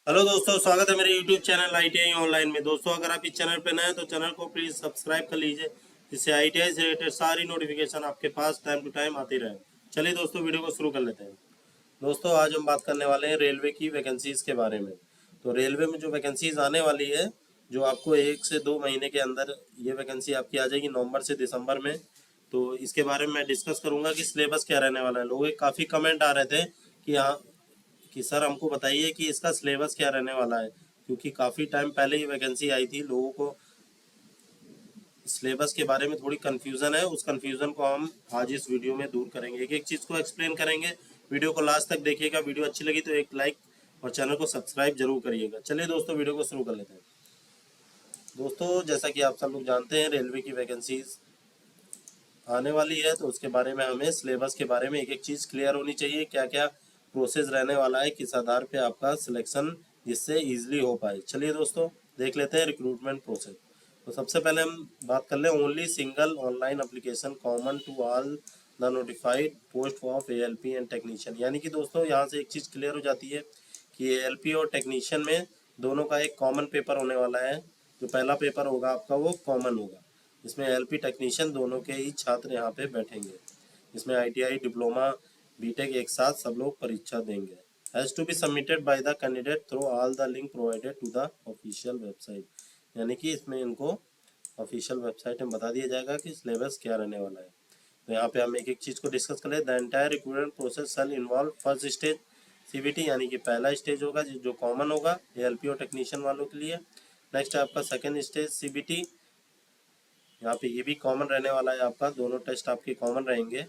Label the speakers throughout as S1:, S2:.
S1: Hello दोस्तों, स्वागत है मेरे YouTube चैनल ITI ऑनलाइन में। दोस्तों, अगर आप इस चैनल पर नए हैं तो चैनल को प्लीज़ सब्सक्राइब कर लीजिए, जिससे ITI से रिलेटेड सारी नोटिफिकेशन आपके पास टाइम टू टाइम आती रहे। चलिए दोस्तों, वीडियो को शुरू कर लेते हैं। दोस्तों, आज हम बात करने वाले हैं रेलवे की वैकेंसीज़ के बारे में। तो रेलवे में जो वैकेंसीज़ आने वाली है, जो आपको 1 से 2 महीने के अंदर ये वैकेंसी आपकी आ जाएगी, नवंबर से दिसंबर में। तो इसके बारे में मैं डिस्कस करूंगा कि सिलेबस क्या रहने वाला है। लोगों के काफ़ी कमेंट आ रहे थे कि हाँ, कि सर हमको बताइए कि इसका सिलेबस क्या रहने वाला है, क्योंकि काफ़ी टाइम पहले ही वैकेंसी आई थी। लोगों को सिलेबस के बारे में थोड़ी कन्फ्यूज़न है, उस कन्फ्यूज़न को हम आज इस वीडियो में दूर करेंगे, एक एक चीज़ को एक्सप्लेन करेंगे। वीडियो को लास्ट तक देखिएगा। वीडियो अच्छी लगी तो एक लाइक और चैनल को सब्सक्राइब जरूर करिएगा। चलिए दोस्तों, वीडियो को शुरू कर लेते हैं। दोस्तों, जैसा कि आप सब लोग जानते हैं, रेलवे की वैकेंसीज आने वाली है, तो उसके बारे में हमें सिलेबस के बारे में एक एक चीज़ क्लियर होनी चाहिए। क्या क्या प्रोसेस रहने वाला है, किस आधार पे आपका सिलेक्शन जिससे इजीली हो पाए। चलिए दोस्तों, देख लेते हैं रिक्रूटमेंट प्रोसेस। तो सबसे पहले हम बात कर लें only single online application common to all the notified post of ALP and technician. यानी कि दोस्तों, यहाँ से एक चीज़ क्लियर हो जाती है कि ALP और टेक्नीशियन में दोनों का एक कॉमन पेपर होने वाला है। जो पहला पेपर होगा आपका वो कॉमन होगा। इसमें LP टेक्नीशियन दोनों के ही छात्र यहाँ पे बैठेंगे। इसमें ITI डिप्लोमा बीटेक एक साथ सब लोग परीक्षा देंगे। Has to be submitted by the candidate through all the link provided to the official website. यानी कि इसमें इनको ऑफिशियल वेबसाइट में बता दिया जाएगा कि सिलेबस क्या रहने वाला है। तो यहाँ पे हम एक एक चीज़ को डिस्कस कर ले। The entire recruitment process shall involve first stage CBT, यानी कि पहला स्टेज होगा जो कॉमन होगा ALP और टेक्नीशियन वालों के लिए। नेक्स्ट है आपका सेकेंड स्टेज CBT। यहाँ पे ये भी कॉमन रहने वाला है आपका, दोनों टेस्ट आपके कॉमन रहेंगे।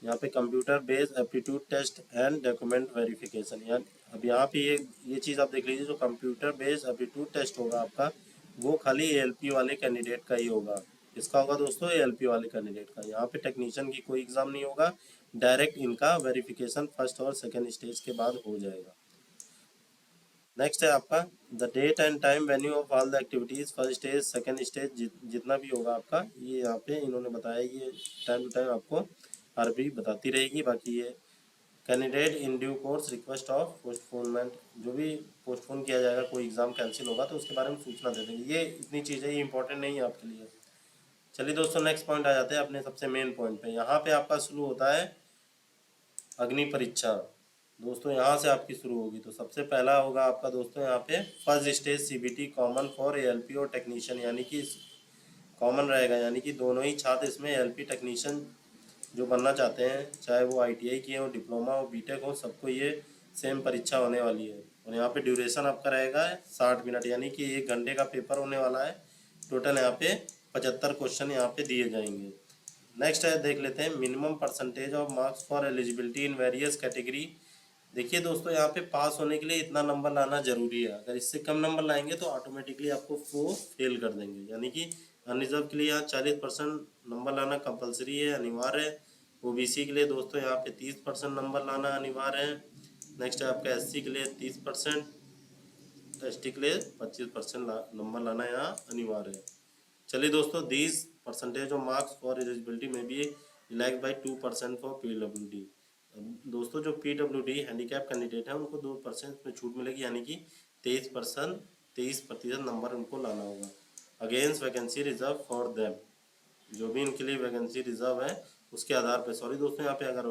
S1: यहाँ पे computer based aptitude test and document verification. यानी अब यहाँ पे ये चीज़ आप देख लीजिए, जो कंप्यूटर बेस्ड एप्टीट्यूड टेस्ट होगा आपका, वो खाली ALP वाले कैंडिडेट का ही होगा। किसका होगा दोस्तों? ALP वाले कैंडिडेट का। यहाँ पे टेक्नीशियन की कोई एग्ज़ाम नहीं होगा, डायरेक्ट इनका वेरिफिकेशन फर्स्ट और सेकेंड स्टेज के बाद हो जाएगा। नेक्स्ट है आपका the date and time venue of all the activities first stage second stage जितना भी होगा आपका, ये यहाँ पे इन्होंने बताया। ये टाइम टू टाइम आपको RB बताती रहेगी। बाकी ये candidate in due course request of postponement, जो भी पोस्टपोन किया जाएगा, कोई एग्ज़ाम कैंसिल होगा तो उसके बारे में सूचना दे देंगे। ये इतनी चीज़ें ये इंपॉर्टेंट नहीं है आपके लिए। चलिए दोस्तों, नेक्स्ट पॉइंट आ जाते हैं अपने सबसे मेन पॉइंट पे। यहाँ पे आपका शुरू होता है अग्नि परीक्षा। दोस्तों, यहाँ से आपकी शुरू होगी। तो सबसे पहला होगा आपका दोस्तों यहाँ पे first stage CBT common for ALP और टेक्नीशियन, यानी कि कॉमन रहेगा। यानी कि दोनों ही छात्र इसमें ALP टेक्नीशियन जो बनना चाहते हैं, चाहे वो ITI किए हो, डिप्लोमा हो, बीटेक हो, सबको ये सेम परीक्षा होने वाली है। और यहाँ पे ड्यूरेशन आपका रहेगा 60 मिनट, यानी कि 1 घंटे का पेपर होने वाला है। टोटल यहाँ पे 75 क्वेश्चन यहाँ पे दिए जाएंगे। नेक्स्ट है, देख लेते हैं minimum percentage of marks for eligibility in various category. देखिए दोस्तों, यहाँ पे पास होने के लिए इतना नंबर लाना जरूरी है। अगर इससे कम नंबर लाएंगे तो ऑटोमेटिकली आपको वो फेल कर देंगे। यानी कि अनरिजर्व के लिए यहाँ 40% नंबर लाना कंपलसरी है, अनिवार्य है। OBC के लिए दोस्तों यहाँ पे 30% नंबर लाना अनिवार्य है। नेक्स्ट है आपका SC के लिए 30%, ST के लिए 25% नंबर लाना यहाँ अनिवार्य है। चलिए दोस्तों, these percentage of marks for eligibility में भी रिलैक्स बाई 2% फॉर PWD। दोस्तों, जो PWD हैंडीकैप कैंडिडेट है उनको 2% में छूट मिलेगी, यानी कि 23% नंबर उनको लाना होगा। Against vacancy reserve for them, जो भी इनके लिए वैकेंसी रिजर्व है उसके आधार पर। सॉरी दोस्तों, यहाँ पे अगर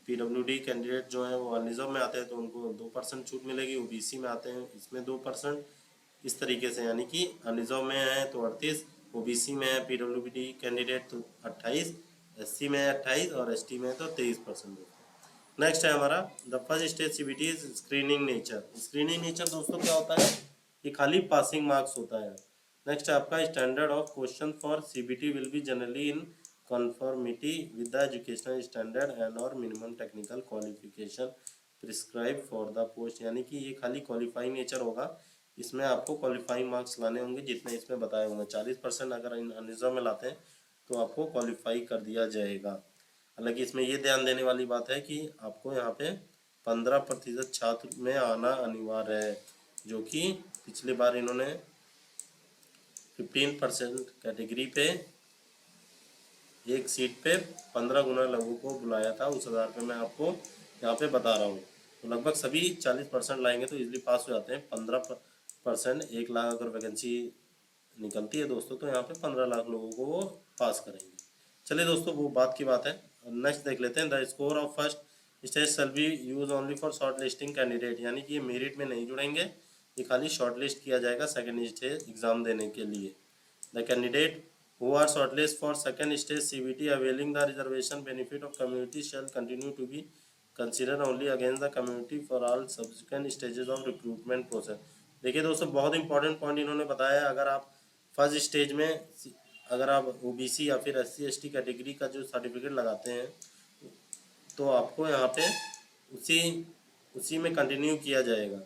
S1: PWD कैंडिडेट जो है वो अनरिजर्व में आते हैं तो उनको 2% छूट मिलेगी। OBC में आते हैं इसमें 2%, इस तरीके से। यानी कि अनरिजर्व में है तो 38, OBC में है PWD कैंडिडेट तो 28, SC में है 28 और ST में है तो 23%। नेक्स्ट है हमारा the first stage CBT screening nature. Screening nature दोस्तों क्या होता है? ये खाली पासिंग मार्क्स होता है। नेक्स्ट है आपका standard of question for CBT will be generally in conformity with the educational standard and और minimum technical qualification prescribe for the post. यानी कि ये खाली क्वालिफाइंग नेचर होगा। इसमें आपको क्वालिफाइंग मार्क्स लाने होंगे जितने इसमें बताए होंगे। 40% अगर इन अनरिजर्व में लाते हैं तो आपको क्वालिफाई कर दिया जाएगा। हालांकि इसमें ये ध्यान देने वाली बात है कि आपको यहाँ पे 15% छात्र में आना अनिवार्य है, जो कि पिछली बार इन्होंने 15% कैटेगरी पे एक सीट पे 15 गुना लोगों को बुलाया था। उस आधार पे मैं आपको यहाँ पे बता रहा हूँ। तो लगभग सभी 40% लाएंगे तो इजीली पास हो जाते हैं। 15%, 1 लाख अगर वैकेंसी निकलती है दोस्तों तो यहाँ पे 15 लाख लोगों को वो पास करेंगे। चलिए दोस्तों वो बात की बात है। नेक्स्ट देख लेते हैं। The score of first stage shall be use only for short listing candidate, यानी कि ये मेरिट में नहीं जुड़ेंगे, ये खाली शॉर्ट लिस्ट किया जाएगा सेकेंड स्टेज एग्जाम देने के लिए। The candidate who are shortlisted for second stage CBT availing the reservation benefit of community shall continue to be considered only against the community for all subsequent stages of recruitment process। देखिए दोस्तों बहुत important point इन्होंने बताया है। अगर आप first stage में अगर आप ओबीसी या फिर SC ST कैटेगरी का जो सर्टिफिकेट लगाते हैं तो आपको यहाँ पे उसी उसी में कंटिन्यू किया जाएगा।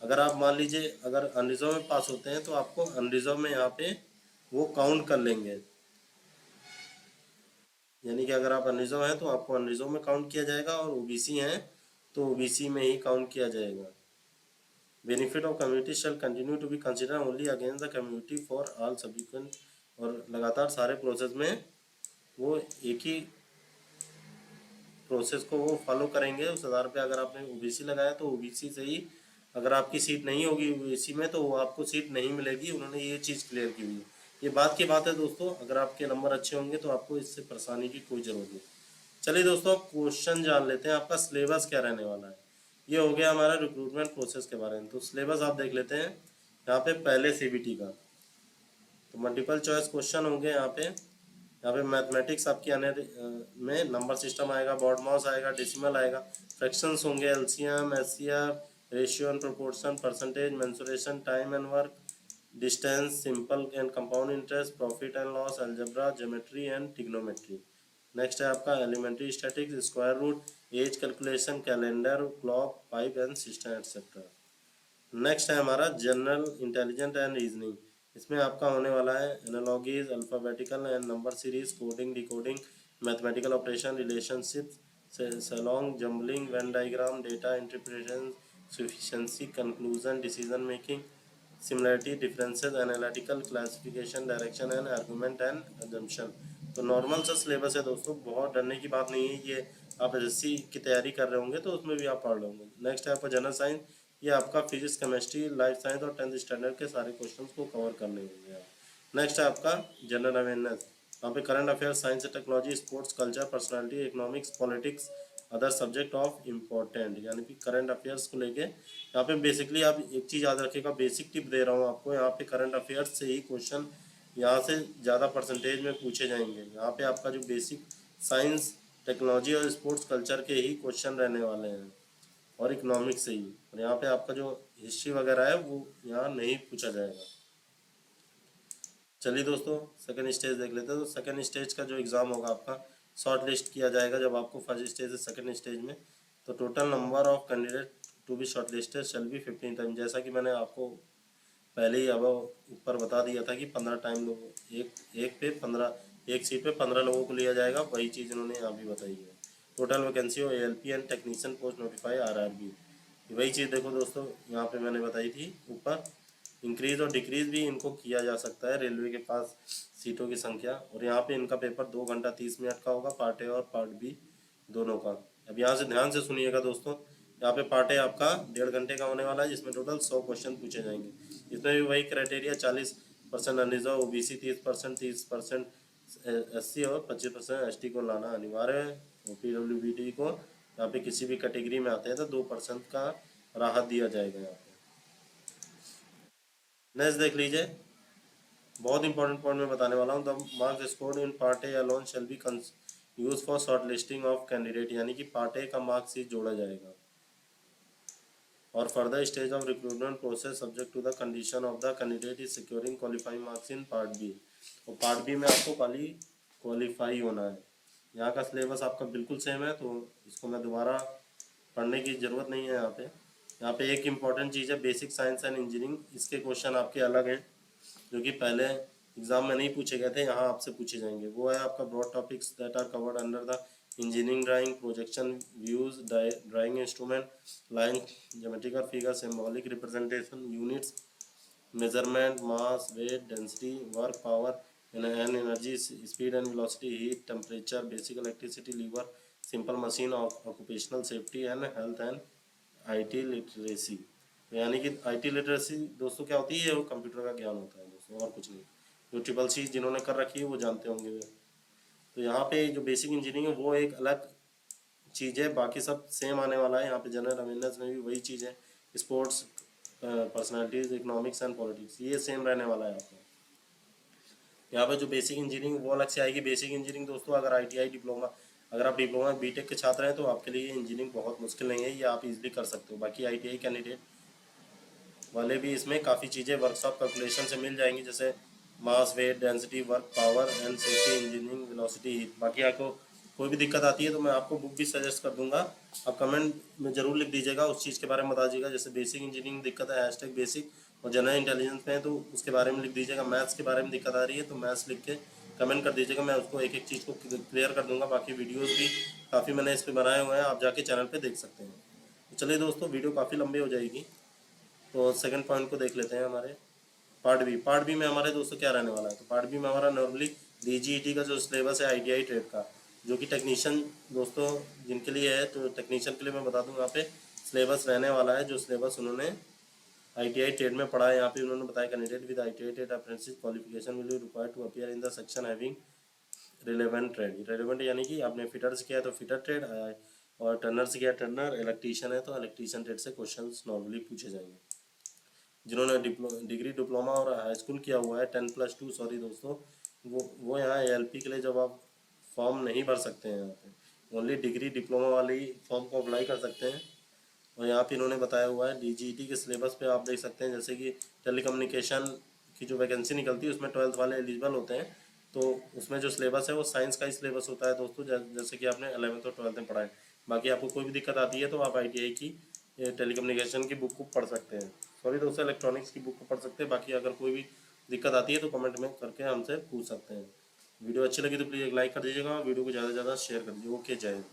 S1: अगर आप मान लीजिए अगर अनरिजर्व में पास होते हैं तो आपको अनरिजर्व में यहाँ पे वो काउंट कर लेंगे, यानी कि अगर आप अनरिजर्व हैं तो आपको अनरिजर्व में काउंट किया जाएगा और ओबीसी हैं तो ओबीसी में ही काउंट किया जाएगा। Benefit of community shall continue to be consider only against the community for all subsequent, और लगातार सारे प्रोसेस में वो एक ही प्रोसेस को वो फॉलो करेंगे। उस आधार पे अगर आपने ओबीसी लगाया तो ओबीसी से ही, अगर आपकी सीट नहीं होगी ओबीसी में तो वो आपको सीट नहीं मिलेगी। उन्होंने ये चीज़ क्लियर की हुई है। ये बात की बात है दोस्तों। अगर आपके नंबर अच्छे होंगे तो आपको इससे परेशानी की कोई ज़रूरत नहीं। चलिए दोस्तों क्वेश्चन जान लेते हैं। आपका सिलेबस क्या रहने वाला है। ये हो गया हमारा रिक्रूटमेंट प्रोसेस के बारे में। तो सिलेबस आप देख लेते हैं यहाँ पे पहले CBT का। तो मल्टीपल चॉइस क्वेश्चन होंगे यहाँ पे। यहाँ पे मैथमेटिक्स आपकी आने में नंबर सिस्टम आएगा, बॉड मास आएगा, डेसिमल आएगा, फ्रैक्शंस होंगे, LCM, HCF, ratio and proportion, percentage, mensuration, time and work, distance, simple and compound interest, profit and loss, algebra, geometry and trigonometry. Next है आपका elementary statics, square root, age calculation, calendar, clock, pipe and system etcetera. Next है हमारा general intelligent and reasoning. इसमें आपका होने वाला है analogies, alphabetical and number series, coding, decoding, mathematical operation, relationships, syllogism, jumbling, Venn diagram, data interpretation, sufficiency, conclusion, decision making, similarity, differences, analytical, classification, direction and argument and assumption. तो normal सा syllabus है दोस्तों, बहुत डरने की बात नहीं है। ये आप SSC की तैयारी कर रहे होंगे तो उसमें भी आप पढ़ लोगे। नेक्स्ट है आपका जनरल साइंस। ये आपका फिजिक्स, केमिस्ट्री, लाइफ साइंस और 10th स्टैंडर्ड के सारे क्वेश्चंस को कवर करने होंगे आप। नेक्स्ट है आपका जनरल अवेयरनेस। यहाँ पे current affairs, science and technology, sports, culture, personality, economics, politics, other subject of important, यानी कि करंट अफेयर्स को लेके यहाँ पे बेसिकली आप एक चीज़ याद रखिएगा, बेसिक टिप दे रहा हूँ आपको। यहाँ पे करंट अफेयर्स से ही क्वेश्चन यहाँ से ज़्यादा परसेंटेज में पूछे जाएंगे। यहाँ पे आपका जो बेसिक साइंस, टेक्नोलॉजी और स्पोर्ट्स कल्चर के ही क्वेश्चन रहने वाले हैं और इकोनॉमिक्स से ही। और यहाँ पे आपका जो हिस्ट्री वगैरह है वो यहाँ नहीं पूछा जाएगा। चलिए दोस्तों सेकंड स्टेज देख लेते हैं। तो सेकंड स्टेज का जो एग्ज़ाम होगा आपका शॉर्ट लिस्ट किया जाएगा जब आपको फर्स्ट स्टेज से सेकंड स्टेज में। तो total number of candidate to be short listed shall be 15 time. जैसा कि मैंने आपको पहले ही अब ऊपर बता दिया था कि 15 टाइम लोग एक सीट पे 15 लोगों को लिया जाएगा। वही चीज़ इन्होंने यहाँ भी बताई है। टोटल वैकेंसी हो ALP and technician post notify RRB। वही चीज़ देखो दोस्तों यहाँ पे मैंने बताई थी ऊपर। इंक्रीज और डिक्रीज भी इनको किया जा सकता है रेलवे के पास सीटों की संख्या। और यहाँ पे इनका पेपर 2 घंटा 30 मिनट का होगा, पार्ट ए और पार्ट बी दोनों का। अब यहाँ से ध्यान से सुनिएगा दोस्तों। यहाँ पे पार्ट ए आपका 1.5 घंटे का होने वाला है जिसमें टोटल 100 क्वेश्चन पूछे जाएंगे। इसमें भी वही क्राइटेरिया 40% अनरिजर्व, OBC 30% SC और 25% ST को लाना अनिवार्य है। PWBD को यहाँ पे किसी भी कैटेगरी में आते हैं तो 2% का राहत दिया जाएगा यहाँ पे। नेक्स्ट देख लीजिए, बहुत इंपॉर्टेंट पॉइंट मैं बताने वाला हूँ। The marks scored in part A alone shall be use for short listing of candidate, यानी कि पार्ट ए का मार्क्स ही जोड़ा जाएगा। और further stage of recruitment process subject to the condition of the candidate is securing qualifying marks in part B. और part B में आपको खाली क्वालिफाई होना है। यहाँ का सिलेबस आपका बिल्कुल सेम है तो इसको मैं दोबारा पढ़ने की ज़रूरत नहीं है। यहाँ पे एक इम्पॉर्टेंट चीज़ है बेसिक साइंस एंड इंजीनियरिंग। इसके क्वेश्चन आपके अलग हैं जो कि पहले एग्जाम में नहीं पूछे गए थे, यहाँ आपसे पूछे जाएंगे। वो है आपका broad topics that are covered under the engineering drawing, projection views, drawing instrument, line, geometrical figure, symbolic representation, units, measurement, mass, weight, density, work, power and energy, speed and velocity, heat, temperature, basic electricity, lever, simple machine, occupational safety and health and IT literacy, यानी कि IT literacy दोस्तों क्या होती है, वो computer का ज्ञान होता है दोस्तों, और कुछ नहीं। जो ट्रिपल सी जिन्होंने कर रखी है वो जानते होंगे। तो यहाँ पे जो बेसिक इंजीनियरिंग है वो एक अलग चीज़ है, बाकी सब सेम आने वाला है। यहाँ पे जनरल अवेयरनेस में भी वही चीज़ है, sports, personalities, economics and politics, ये सेम रहने वाला है यहाँ पे। यहाँ पे जो बेसिक इंजीनियरिंग वो अलग से आएगी। बेसिक इंजीनियरिंग दोस्तों अगर आईटीआई डिप्लोमा, अगर आप डिप्लोमा बीटेक के छात्र हैं तो आपके लिए इंजीनियरिंग बहुत मुश्किल नहीं है, ये आप इजीली कर सकते हो। बाकी आईटीआई कैंडिडेट वाले भी इसमें काफ़ी चीज़ें वर्कशॉप कैलकुलेशन से मिल जाएंगी, जैसे mass, weight, density, work, power and safety, engineering, velocity, heat. बाकी आपको कोई भी दिक्कत आती है तो मैं आपको बुक भी सजेस्ट कर दूंगा, आप कमेंट में ज़रूर लिख दीजिएगा, उस चीज़ के बारे में बता दीजिएगा। जैसे बेसिक इंजीनियरिंग दिक्कत है, हैशटैग बेसिक, और जनरल इंटेलिजेंस में है तो उसके बारे में लिख दीजिएगा। मैथ्स के बारे में दिक्कत आ रही है तो मैथ्स लिख के कमेंट कर दीजिएगा, मैं उसको एक एक चीज़ को क्लियर कर दूंगा। बाकी वीडियोज़ भी काफ़ी मैंने इस पर बनाए हुए हैं, आप जाके चैनल पर देख सकते हैं। तो चलिए दोस्तों, वीडियो काफ़ी लंबी हो जाएगी, तो सेकंड पॉइंट को देख लेते हैं। हमारे पार्ट बी में हमारे दोस्तों क्या रहने वाला है, तो पार्ट बी में हमारा नॉर्मली डीजीईटी का जो सिलेबस है आईटीआई ट्रेड का, जो कि टेक्नीशियन दोस्तों जिनके लिए है, तो टेक्नीशियन के लिए मैं बता दूं यहाँ पे सिलेबस रहने वाला है। जो सिलेबस उन्होंने आईटीआई ट्रेड में पढ़ा है, यहाँ पे उन्होंने बताया candidate with ITI trade apprentice qualification will be required to appear in the section having relevant trade. Relevant यानी कि आपने फिटर से किया है तो फिटर ट्रेड, और टर्नर से किया टर्नर, इलेक्ट्रीशियन है तो इलेक्ट्रीशियन ट्रेड से क्वेश्चन नॉर्मली पूछे जाएंगे। जिन्होंने डिग्री डिप्लोमा और हाई स्कूल किया हुआ है 10+2, सॉरी दोस्तों, वो यहाँ एएलपी के लिए जब आप फॉर्म नहीं भर सकते हैं, यहाँ पे ओनली डिग्री डिप्लोमा वाले ही फॉर्म को अप्लाई कर सकते हैं। और यहाँ पे इन्होंने बताया हुआ है डीजीईटी के सिलेबस पे आप देख सकते हैं, जैसे कि टेलीकम्युनिकेशन की जो वैकेंसी निकलती है उसमें 12th वाले एलिजिबल होते हैं, तो उसमें जो सिलेबस है वो साइंस का ही सिलेबस होता है दोस्तों, जैसे कि आपने 11th और 12th में पढ़ा है। बाकी आपको कोई भी दिक्कत आती है तो आप आईटीआई की टेलीकम्युनिकेशन की बुक को पढ़ सकते हैं, सॉरी दोस्तों इलेक्ट्रॉनिक्स की बुक को पढ़ सकते हैं। बाकी अगर कोई भी दिक्कत आती है तो कमेंट में करके हमसे पूछ सकते हैं। वीडियो अच्छी लगी तो प्लीज़ एक लाइक कर दीजिएगा, वीडियो को ज़्यादा से ज़्यादा शेयर कर दीजिए। ओके, जय हिंद।